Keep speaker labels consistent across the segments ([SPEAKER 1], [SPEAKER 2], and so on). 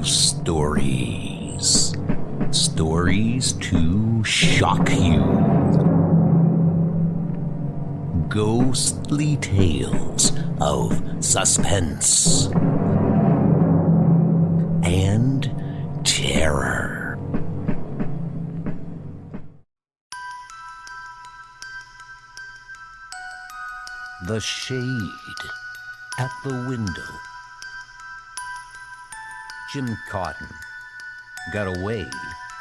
[SPEAKER 1] Ghost Stories. Stories to shock you. Ghostly tales of suspense and terror. The shade at the window. Jim Cotton got away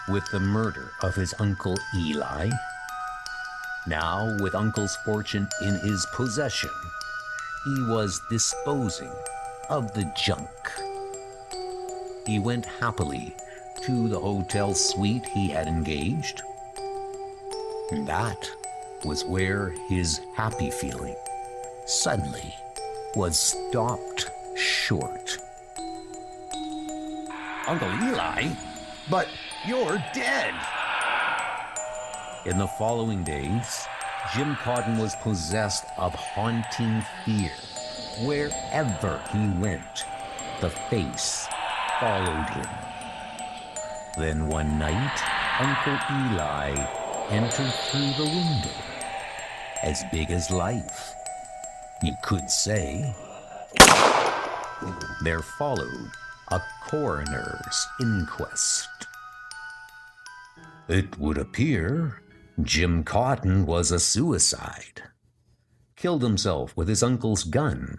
[SPEAKER 1] with the murder of his Uncle Eli. Now, with Uncle's fortune in his possession, he was disposing of the junk. He went happily to the hotel suite he had engaged. And that was where his happy feeling suddenly was stopped short.
[SPEAKER 2] Uncle Eli? But you're dead!
[SPEAKER 1] In the following days, Jim Cotton was possessed of haunting fear. Wherever he went, the face followed him. Then one night, Uncle Eli entered through the window, as big as life, you could say. There followed a coroner's inquest. It would appear Jim Cotton was a suicide. Killed himself with his uncle's gun.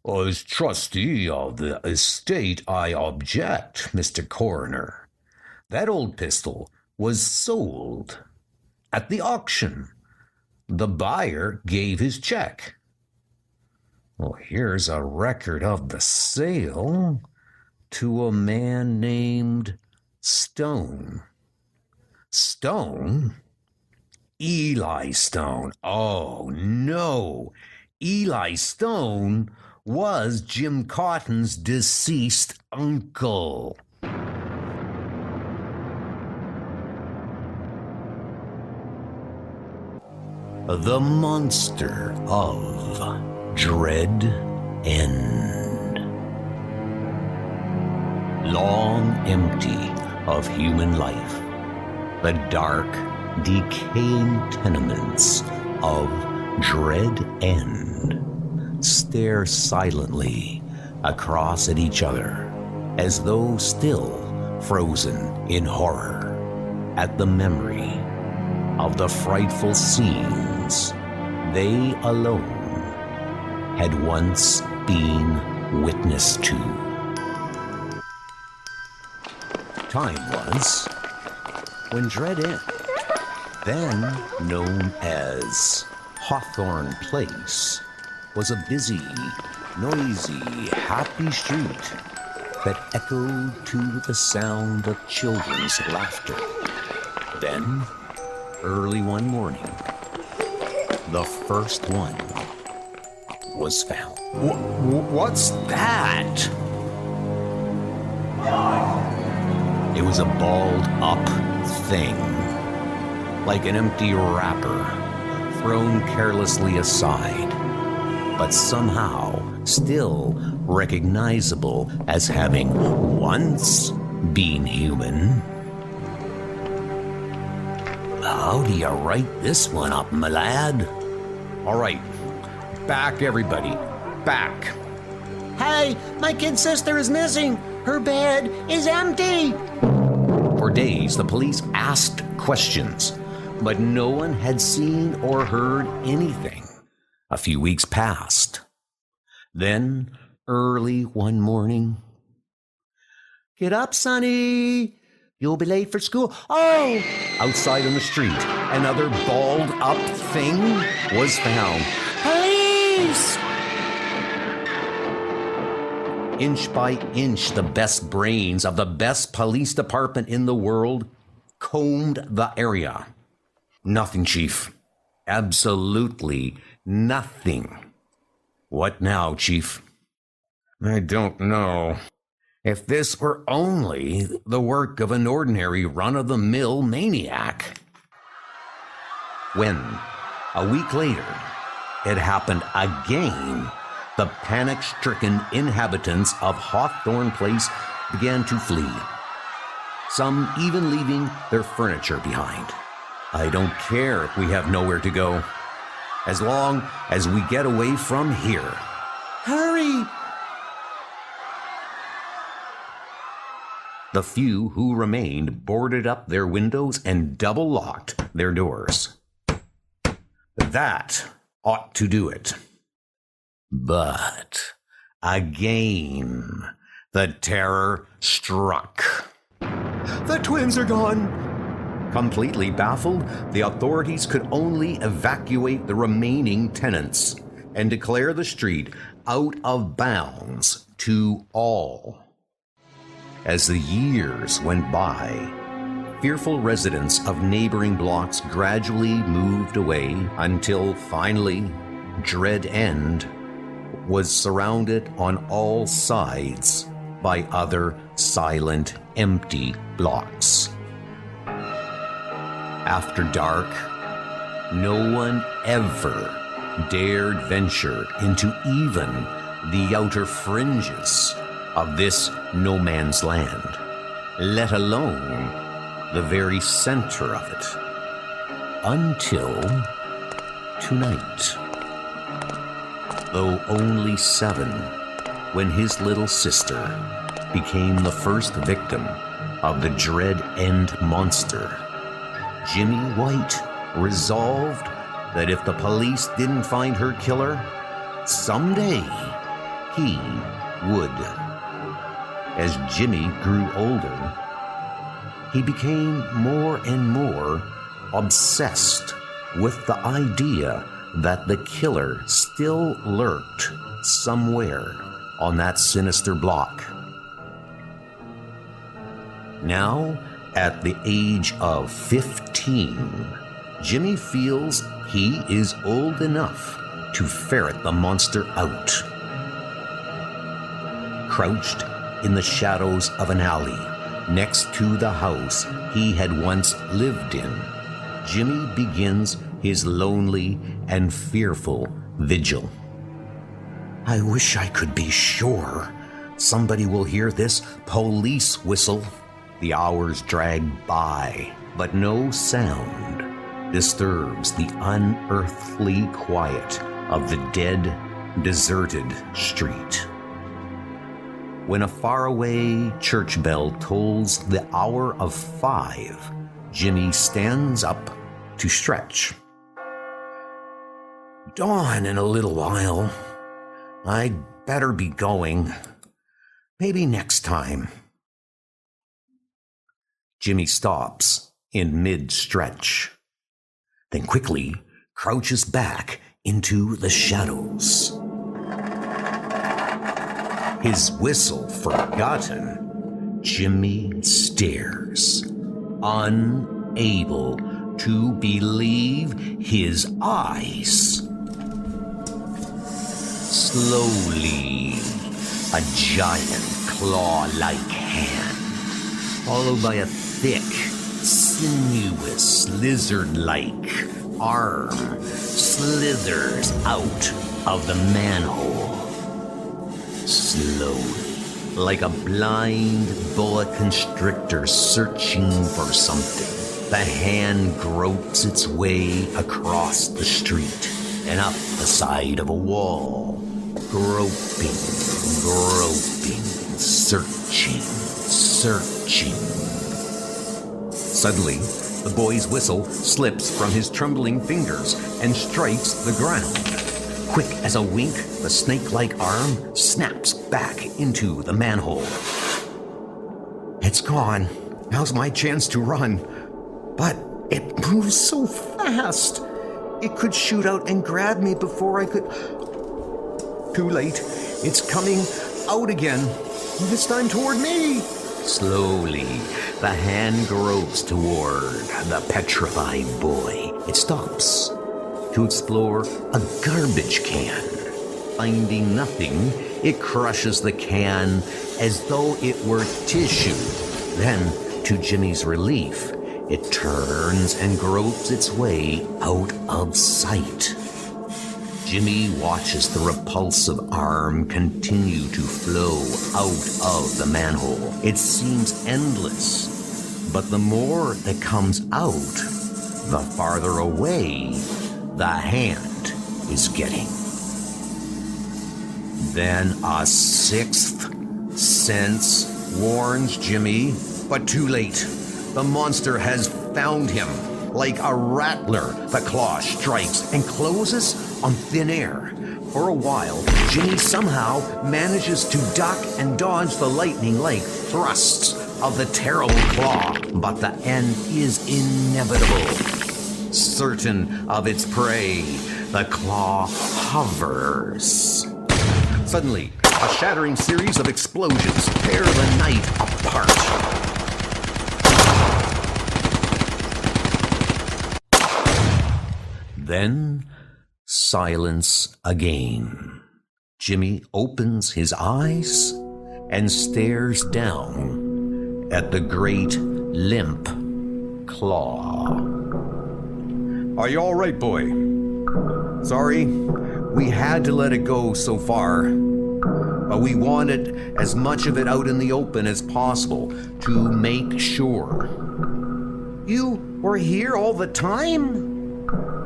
[SPEAKER 1] As trustee of the estate, I object, Mr. Coroner. That old pistol was sold at the auction. The buyer gave his check. Well, here's a record of the sale to a man named Stone. Stone? Eli Stone. Oh, no. Eli Stone was Jim Cotton's deceased uncle. The Monster of Dread End. Long empty of human life, the dark, decaying tenements of Dread End stare silently across at each other, as though still frozen in horror at the memory of the frightful scenes they alone had once been witness to. Time was when Dread End, then known as Hawthorne Place, was a busy, noisy, happy street that echoed to the sound of children's laughter. Then, early one morning, the first one was found.
[SPEAKER 2] What's that?
[SPEAKER 1] It was a balled-up thing, like an empty wrapper, thrown carelessly aside, but somehow still recognizable as having once been human. How do you write this one up, my lad?
[SPEAKER 2] All right, back everybody, back.
[SPEAKER 3] Hey, my kid sister is missing. Her bed is empty.
[SPEAKER 1] For days, the police asked questions, but no one had seen or heard anything. A few weeks passed. Then, early one morning, "Get up, Sonny. You'll be late for school." Oh! Outside on the street, another balled-up thing was found. Police! Inch by inch, the best brains of the best police department in the world combed the area. Nothing, Chief. Absolutely nothing. What now, Chief? I don't know. If this were only the work of an ordinary run-of-the-mill maniac. When, a week later, it happened again The panic-stricken inhabitants of Hawthorne Place began to flee, some even leaving their furniture behind. I don't care if we have nowhere to go, as long as we get away from here.
[SPEAKER 3] Hurry!
[SPEAKER 1] The few who remained boarded up their windows and double-locked their doors. That ought to do it. But again, the terror struck.
[SPEAKER 2] The twins are gone.
[SPEAKER 1] Completely baffled, the authorities could only evacuate the remaining tenants and declare the street out of bounds to all. As the years went by, fearful residents of neighboring blocks gradually moved away until finally, Dread End was surrounded on all sides by other silent, empty blocks. After dark, no one ever dared venture into even the outer fringes of this no man's land, let alone the very center of it, until tonight. Though only 7, when his little sister became the first victim of the Dread End monster, Jimmy White resolved that if the police didn't find her killer, someday he would. As Jimmy grew older, he became more and more obsessed with the idea that the killer still lurked somewhere on that sinister block. Now, at the age of 15, Jimmy feels he is old enough to ferret the monster out. Crouched in the shadows of an alley next to the house he had once lived in, Jimmy begins his lonely and fearful vigil. I wish I could be sure somebody will hear this police whistle. The hours drag by, but no sound disturbs the unearthly quiet of the dead, deserted street. When a faraway church bell tolls the hour of 5, Jimmy stands up to stretch. Dawn in a little while. I'd better be going. Maybe next time. Jimmy stops in mid-stretch, then quickly crouches back into the shadows. His whistle forgotten, Jimmy stares, unable to believe his eyes. Slowly, a giant claw-like hand, followed by a thick, sinuous, lizard-like arm, slithers out of the manhole. Slowly, like a blind boa constrictor searching for something, the hand gropes its way across the street and up the side of a wall, groping, searching. Suddenly, the boy's whistle slips from his trembling fingers and strikes the ground. Quick as a wink, the snake-like arm snaps back into the manhole. It's gone. Now's my chance to run. But it moves so fast. It could shoot out and grab me before I could... Too late. It's coming out again. This time toward me. Slowly, the hand gropes toward the petrified boy. It stops to explore a garbage can. Finding nothing, it crushes the can as though it were tissue. Then, to Jimmy's relief, it turns and gropes its way out of sight. Jimmy watches the repulsive arm continue to flow out of the manhole. It seems endless, but the more that comes out, the farther away the hand is getting. Then a sixth sense warns Jimmy, but too late. The monster has found him. Like a rattler, the claw strikes and closes on thin air. For a while, Jimmy somehow manages to duck and dodge the lightning-like thrusts of the terrible claw, but the end is inevitable. Certain of its prey, the claw hovers. Suddenly, a shattering series of explosions tear the night apart. Then, silence again. Jimmy opens his eyes and stares down at the great limp claw.
[SPEAKER 2] Are you all right, boy? Sorry, we had to let it go so far. But we wanted as much of it out in the open as possible to make sure.
[SPEAKER 3] You were here all the time?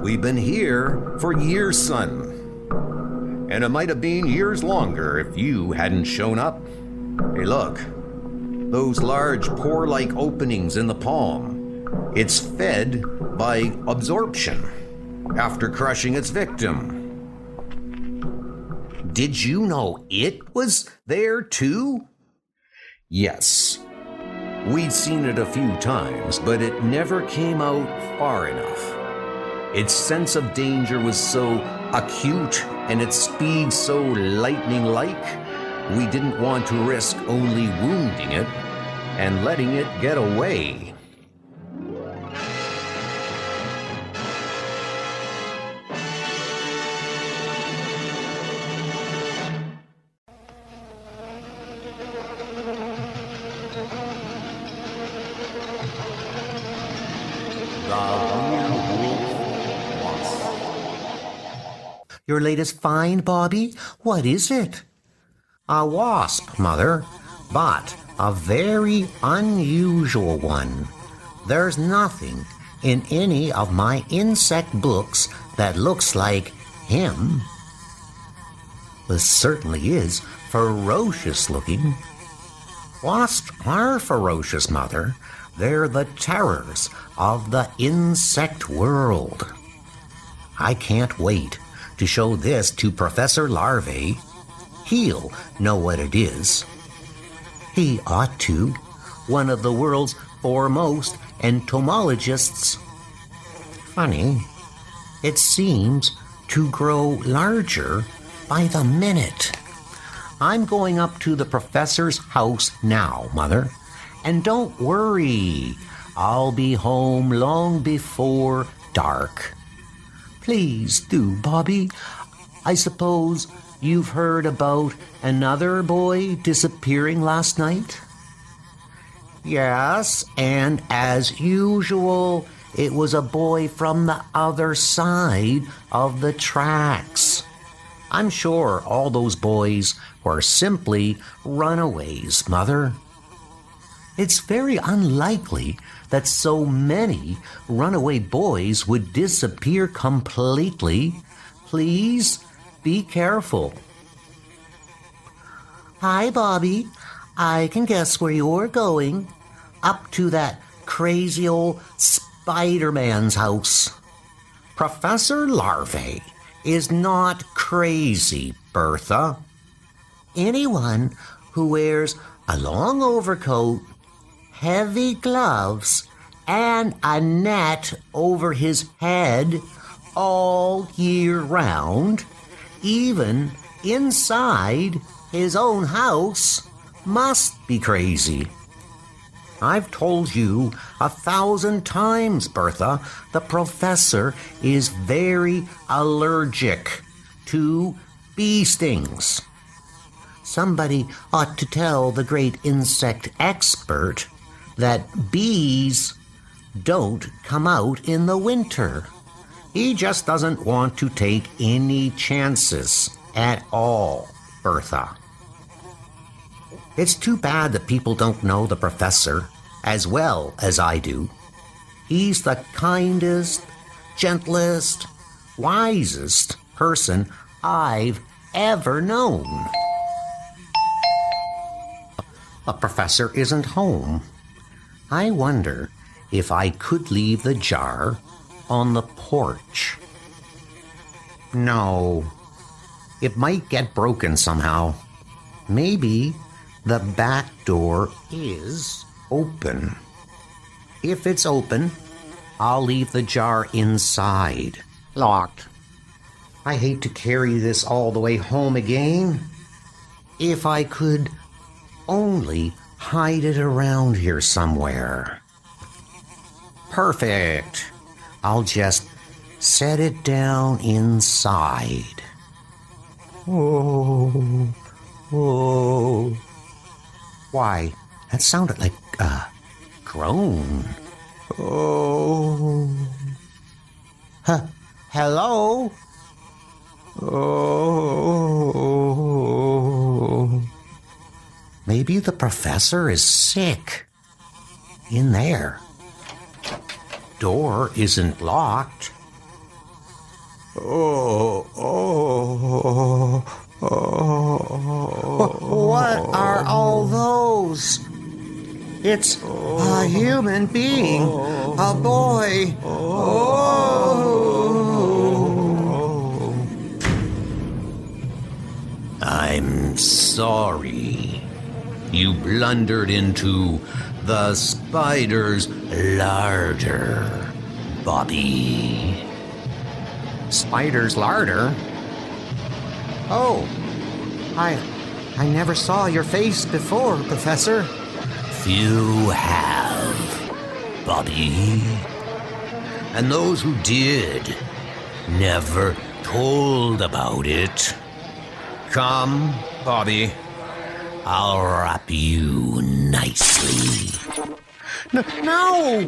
[SPEAKER 2] We've been here for years, son. And it might have been years longer if you hadn't shown up. Hey, look. Those large pore-like openings in the palm. It's fed by absorption after crushing its victim.
[SPEAKER 1] Did you know it was there too?
[SPEAKER 2] Yes. We'd seen it a few times, but it never came out far enough. Its sense of danger was so acute and its speed so lightning-like, we didn't want to risk only wounding it and letting it get away.
[SPEAKER 3] Your latest find, Bobby? What is it?
[SPEAKER 1] A wasp, Mother, but a very unusual one. There's nothing in any of my insect books that looks like him. This certainly is ferocious looking. Wasps are ferocious, Mother. They're the terrors of the insect world. I can't wait to show this to Professor Larvae. He'll know what it is. He ought to. One of the world's foremost entomologists. Funny, it seems to grow larger by the minute. I'm going up to the professor's house now, Mother. And don't worry, I'll be home long before dark. Please do, Bobby. I suppose you've heard about another boy disappearing last night? Yes, and as usual, it was a boy from the other side of the tracks. I'm sure all those boys were simply runaways, Mother. It's very unlikely that so many runaway boys would disappear completely. Please be careful. Hi, Bobby. I can guess where you're going. Up to that crazy old Spider-Man's house. Professor Larvae is not crazy, Bertha. Anyone who wears a long overcoat, heavy gloves, and a net over his head all year round, even inside his own house, must be crazy. I've told you 1,000 times, Bertha, the professor is very allergic to bee stings. Somebody ought to tell the great insect expert that bees don't come out in the winter.
[SPEAKER 2] He just doesn't want to take any chances at all, Bertha. It's too bad that people don't know the professor as well as I do. He's the kindest, gentlest, wisest person I've ever known. The professor isn't home. I wonder if I could leave the jar on the porch. No, it might get broken somehow. Maybe the back door is open. If it's open, I'll leave the jar inside, locked. I hate to carry this all the way home again. If I could only hide it around here somewhere. Perfect. I'll just set it down inside. Oh, oh. Why, that sounded like a groan. Oh. Hello? Oh. Maybe the professor is sick. In there. Door isn't locked. Oh. What are all those? It's a human being, a boy. Oh. I'm sorry. You blundered into the spider's larder, Bobby. Spider's larder? Oh, I never saw your face before, Professor. Few have, Bobby. And those who did never told about it. Come, Bobby. I'll wrap you nicely. No!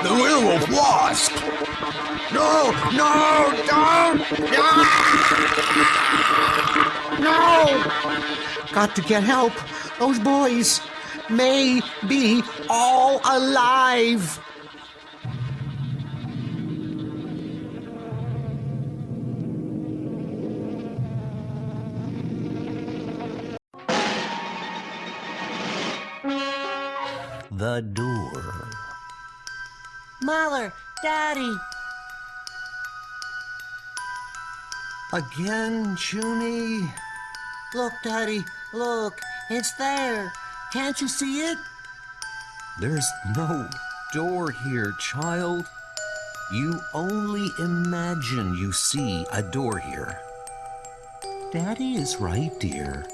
[SPEAKER 2] The werewolf wasp! No! Don't! No! Got to get help. Those boys may be all alive. The door.
[SPEAKER 3] Mother, Daddy.
[SPEAKER 2] Again, Junie?
[SPEAKER 3] Look, Daddy, look. It's there. Can't you see it?
[SPEAKER 2] There's no door here, child. You only imagine you see a door here. Daddy is right, dear.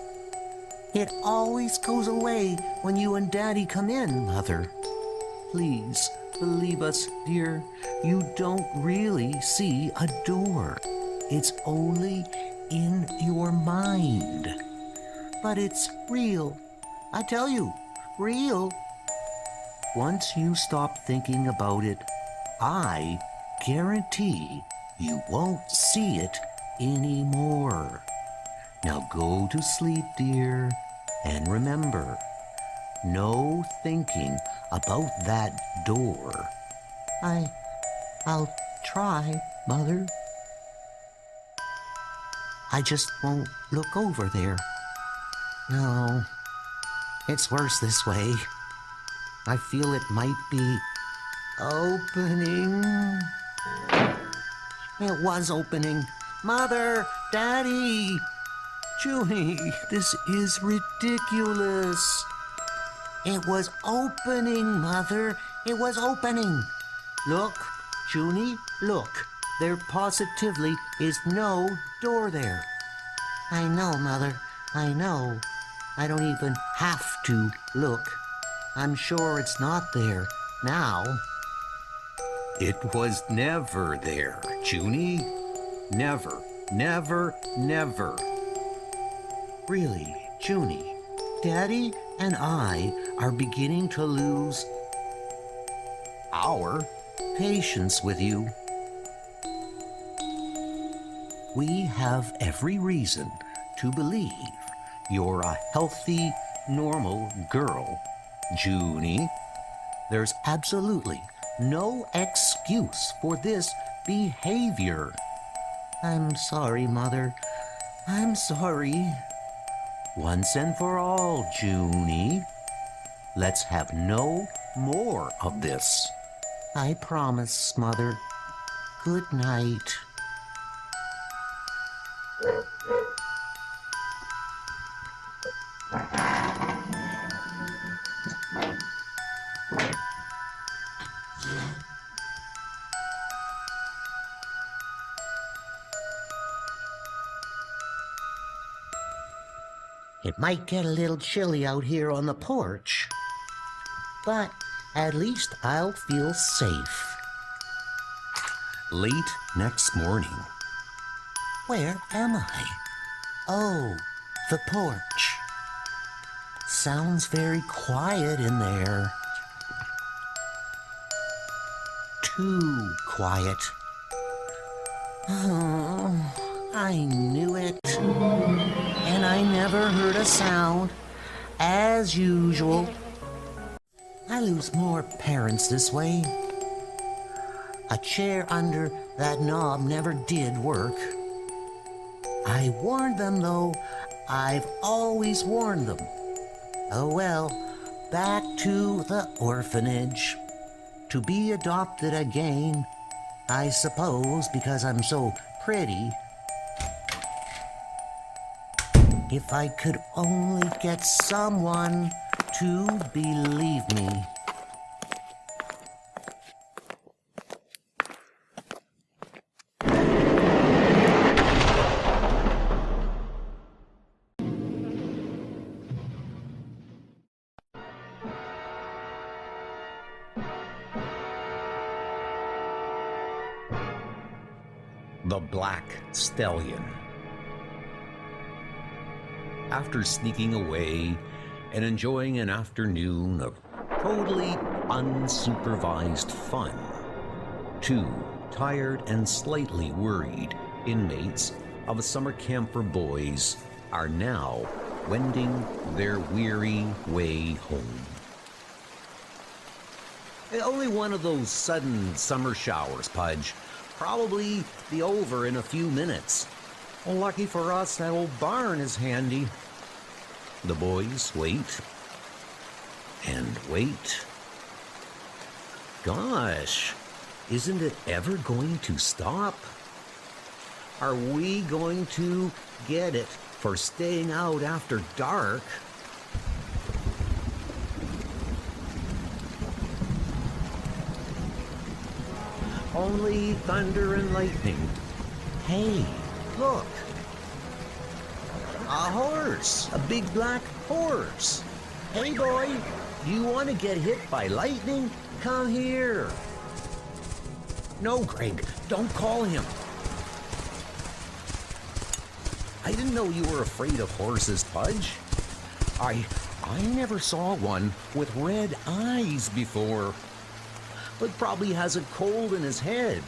[SPEAKER 3] It always goes away when you and Daddy come in, Mother.
[SPEAKER 2] Please believe us, dear. You don't really see a door. It's only in your mind.
[SPEAKER 3] But it's real. I tell you, real.
[SPEAKER 2] Once you stop thinking about it, I guarantee you won't see it anymore. Now go to sleep, dear, and remember, no thinking about that door.
[SPEAKER 3] I'll try, Mother. I just won't look over there. No, it's worse this way. I feel it might be opening. It was opening. Mother, Daddy.
[SPEAKER 2] Junie, this is ridiculous.
[SPEAKER 3] It was opening, Mother. It was opening. Look, Junie, look. There positively is no door there. I know, Mother. I know. I don't even have to look. I'm sure it's not there now.
[SPEAKER 2] It was never there, Junie. Never, never, never. Really, Junie, Daddy and I are beginning to lose our
[SPEAKER 3] patience with you. We have every reason to believe you're a healthy, normal girl, Junie. There's absolutely no excuse for this behavior. I'm sorry, Mother. I'm sorry. Once and for all, Junie. Let's have no more of this. I promise, Mother. Good night. It might get a little chilly out here on the porch, but at least I'll feel safe.
[SPEAKER 2] Late next morning,
[SPEAKER 3] Where am I? Oh, the porch. Sounds very quiet in there. Too quiet. Oh, I knew it. And I never heard a sound, as usual. I lose more parents this way. A chair under that knob never did work. I warned them, though. I've always warned them. Oh well, back to the orphanage. To be adopted again, I suppose, because I'm so pretty. If I could only get someone to believe me.
[SPEAKER 2] the Black Stallion. After sneaking away and enjoying an afternoon of totally unsupervised fun, two tired and slightly worried inmates of a summer camp for boys are now wending their weary way home. Only one of those sudden summer showers, Pudge. Probably be over in a few minutes. Well, lucky for us, that old barn is handy. The boys wait and wait. Gosh, isn't it ever going to stop? Are we going to get it for staying out after dark? Only thunder and lightning. Hey, look. A horse. A big black horse. Hey, boy, do you want to get hit by lightning? Come here. No, Greg, don't call him. I didn't know you were afraid of horses, Pudge. I never saw one with red eyes before. But probably has a cold in his head.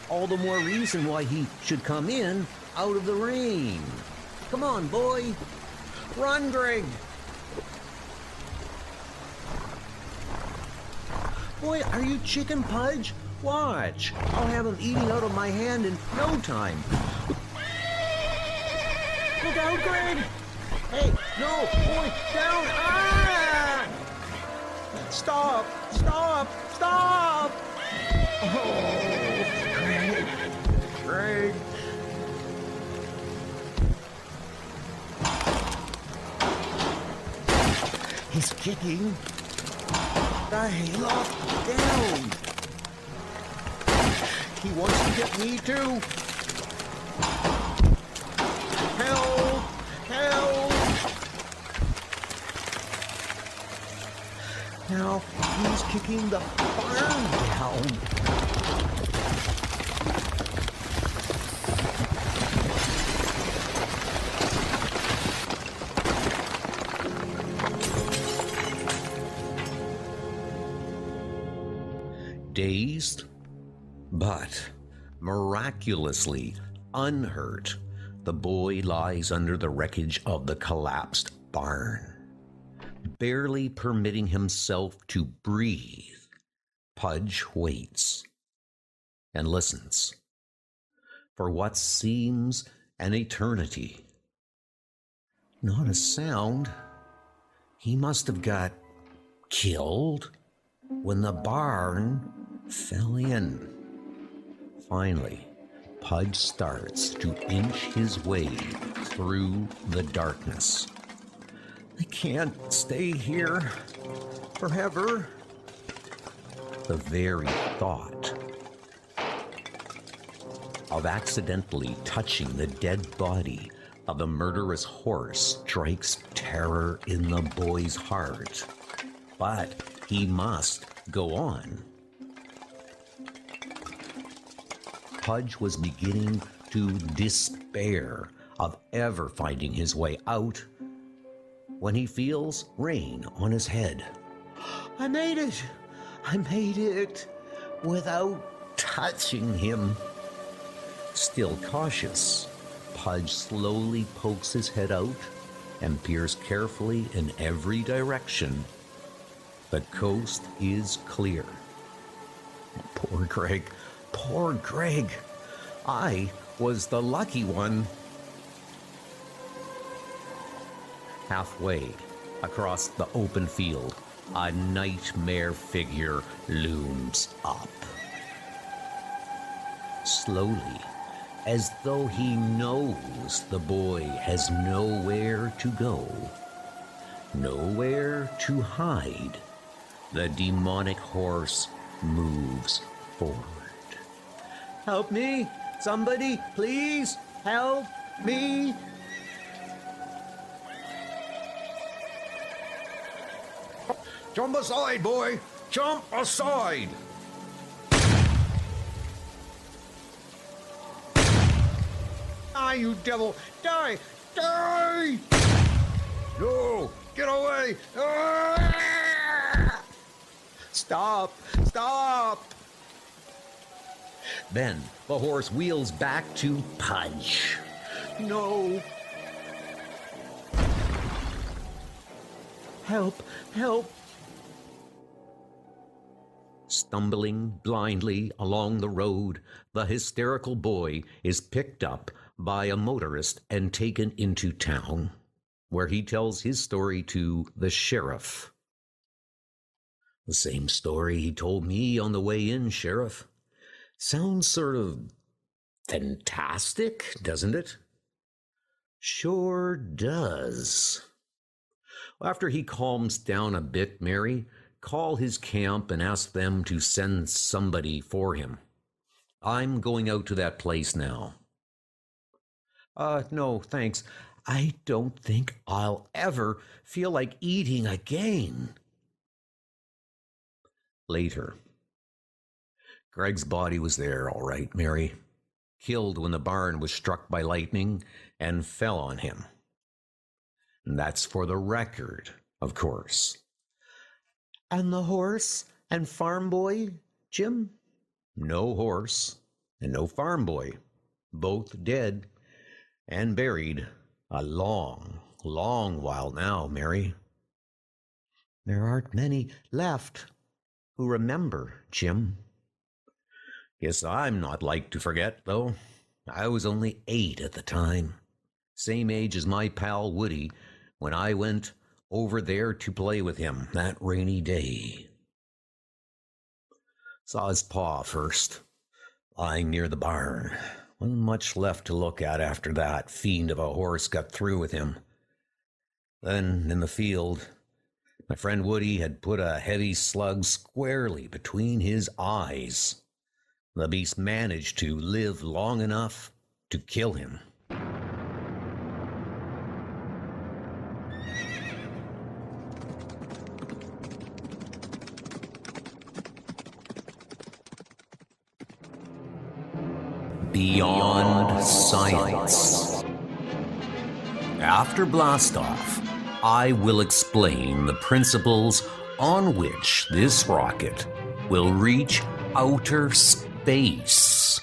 [SPEAKER 2] All the more reason why he should come in out of the rain. Come on, boy. Run, Greg. Boy, are you chicken, Pudge? Watch. I'll have him eating out of my hand in no time. Look out, Greg. Hey, no, boy, down. Ah! Stop, stop, stop. Oh, Greg, Greg. He's kicking the hayloft down. He wants to get me too. Help! Help! Now he's kicking the barn down. Dazed But miraculously unhurt, the boy lies under the wreckage of the collapsed barn, barely permitting himself to breathe. Pudge waits and listens for what seems an eternity. Not a sound. He must have got killed when the barn fell in. Finally, Pudge starts to inch his way through the darkness. I can't stay here forever. The very thought of accidentally touching the dead body of the murderous horse strikes terror in the boy's heart. But he must go on. Pudge was beginning to despair of ever finding his way out when he feels rain on his head. I made it! I made it without touching him. Still cautious, Pudge slowly pokes his head out and peers carefully in every direction. The coast is clear. Poor Greg. Poor Greg. I was the lucky one. Halfway across the open field, a nightmare figure looms up. Slowly, as though he knows the boy has nowhere to go, nowhere to hide, the demonic horse moves forward. Help me! Somebody, please help me! Jump aside, boy! Jump aside! Die, you devil! Die! Die! No! Get away! Ah! Stop! Stop! Then the horse wheels back to Pudge. No! Help! Help! Stumbling blindly along the road, the hysterical boy is picked up by a motorist and taken into town, where he tells his story to the sheriff. The same story he told me on the way in, Sheriff. Sounds sort of fantastic, doesn't it? Sure does. After he calms down a bit, Mary, call his camp and ask them to send somebody for him. I'm going out to that place now. No, thanks. I don't think I'll ever feel like eating again. Later. Greg's body was there, all right, Mary. Killed when the barn was struck by lightning and fell on him. And that's for the record, of course. And the horse and farm boy, Jim? No horse and no farm boy. Both dead and buried a long, long while now, Mary. There aren't many left who remember, Jim. Guess I'm not like to forget, though. I was only 8 at the time. Same age as my pal Woody when I went over there to play with him that rainy day. Saw his paw first, lying near the barn. Wasn't much left to look at after that fiend of a horse got through with him. Then, in the field, my friend Woody had put a heavy slug squarely between his eyes. The beast managed to live long enough to kill him. Beyond science. After blastoff, I will explain the principles on which this rocket will reach outer space. space.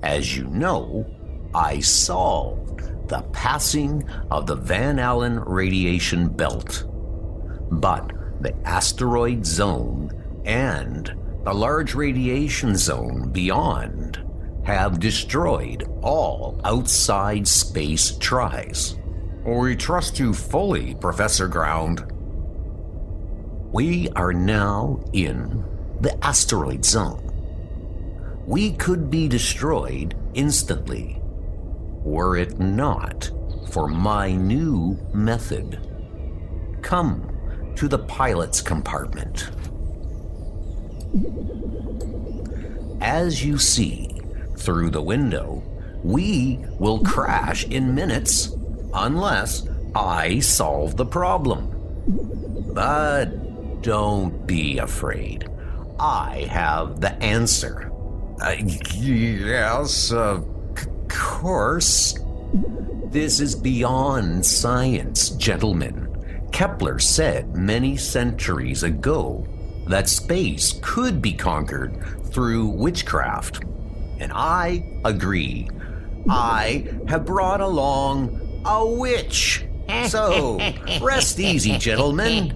[SPEAKER 2] As you know, I solved the passing of the Van Allen radiation belt. But the asteroid zone and the large radiation zone beyond have destroyed all outside space tries. We trust you fully, Professor Ground. We are now in the asteroid zone. We could be destroyed instantly, were it not for my new method. Come to the pilot's compartment. As you see through the window, we will crash in minutes unless I solve the problem. But don't be afraid. I have the answer. Yes, of course. This is beyond science, gentlemen. Kepler said many centuries ago that space could be conquered through witchcraft. And I agree. I have brought along a witch. So, rest easy, gentlemen.